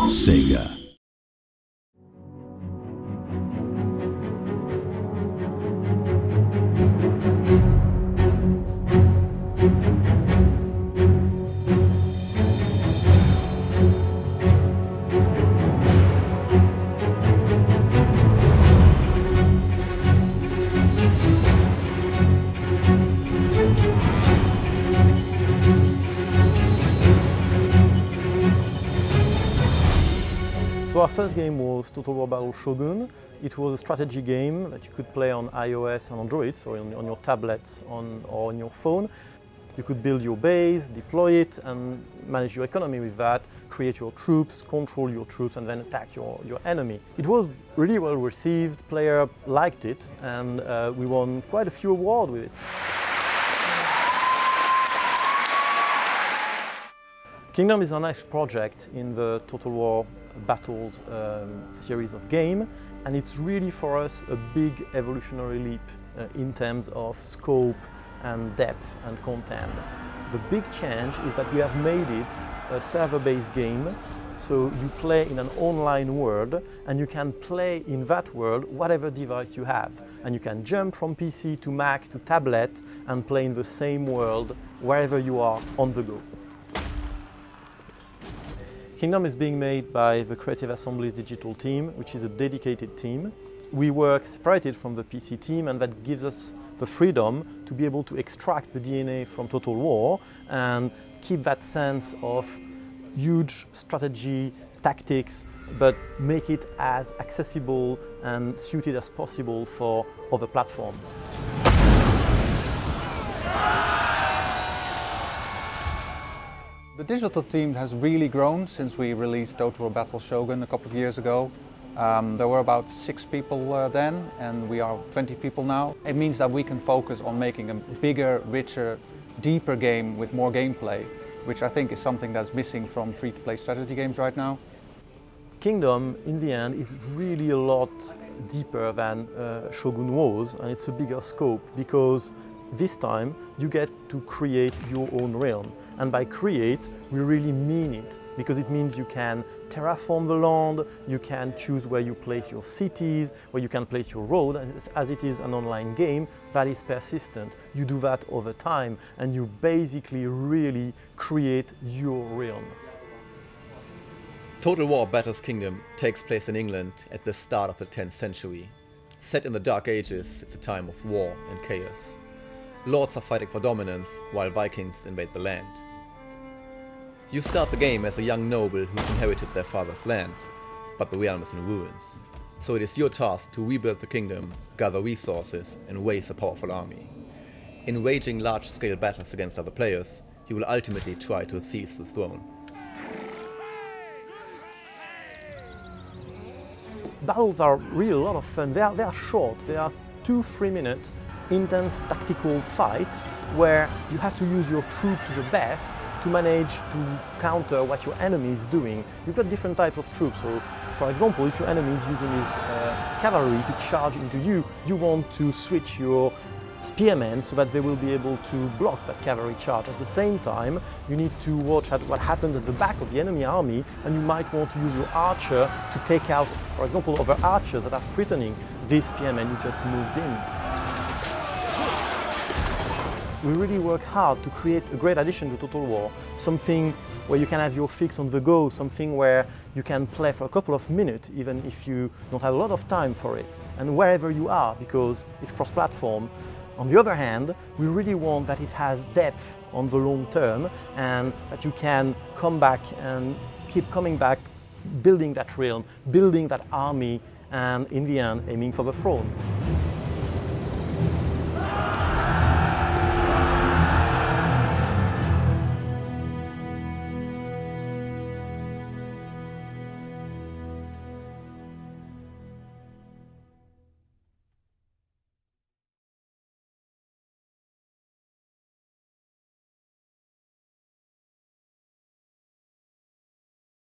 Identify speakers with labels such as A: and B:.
A: Sega.
B: So our first game was Total War Battle Shogun. It was a strategy game that you could play on iOS and Android, so on your tablets or on your phone. You could build your base, deploy it, and manage your economy with that, create your troops, control your troops, and then attack your enemy. It was really well received, players liked it, and we won quite a few awards with it. Kingdom is our next project in the Total War Battles series of game, and it's really for us a big evolutionary leap in terms of scope and depth and content. The big change is that we have made it a server-based game, so you play in an online world and you can play in that world whatever device you have, and you can jump from PC to Mac to tablet and play in the same world wherever you are on the go. Kingdom is being made by the Creative Assembly's digital team, which is a dedicated team. We work separated from the PC team, and that gives us the freedom to be able to extract the DNA from Total War and keep that sense of huge strategy, tactics, but make it as accessible and suited as possible for other platforms.
C: The digital team has really grown since we released Total War Battle Shogun a couple of years ago. There were about 6 people then, and we are 20 people now. It means that we can focus on making a bigger, richer, deeper game with more gameplay, which I think is something that's missing from free-to-play strategy games right now.
B: Kingdom, in the end, is really a lot deeper than Shogun was, and it's a bigger scope because this time you get to create your own realm. And by create, we really mean it, because it means you can terraform the land, you can choose where you place your cities, where you can place your road. As it is an online game that is persistent, you do that over time, and you basically really create your realm.
D: Total War Battles Kingdom takes place in England at the start of the 10th century. Set in the Dark Ages, it's a time of war and chaos. Lords are fighting for dominance, while Vikings invade the land. You start the game as a young noble who's inherited their father's land, but the realm is in ruins. So it is your task to rebuild the kingdom, gather resources, and raise a powerful army. In waging large-scale battles against other players, you will ultimately try to seize the throne.
B: Battles are really a lot of fun. They are short, they are 2-3 minutes intense tactical fights where you have to use your troop to the best to manage to counter what your enemy is doing. You've got different types of troops. So, for example, if your enemy is using his cavalry to charge into you, you want to switch your spearmen so that they will be able to block that cavalry charge. At the same time, you need to watch at what happens at the back of the enemy army, and you might want to use your archer to take out, for example, other archers that are threatening this spearman you just moved in. We really work hard to create a great addition to Total War, something where you can have your fix on the go, something where you can play for a couple of minutes, even if you don't have a lot of time for it, and wherever you are, because it's cross-platform. On the other hand, we really want that it has depth on the long term, and that you can come back and keep coming back, building that realm, building that army, and in the end, aiming for the throne.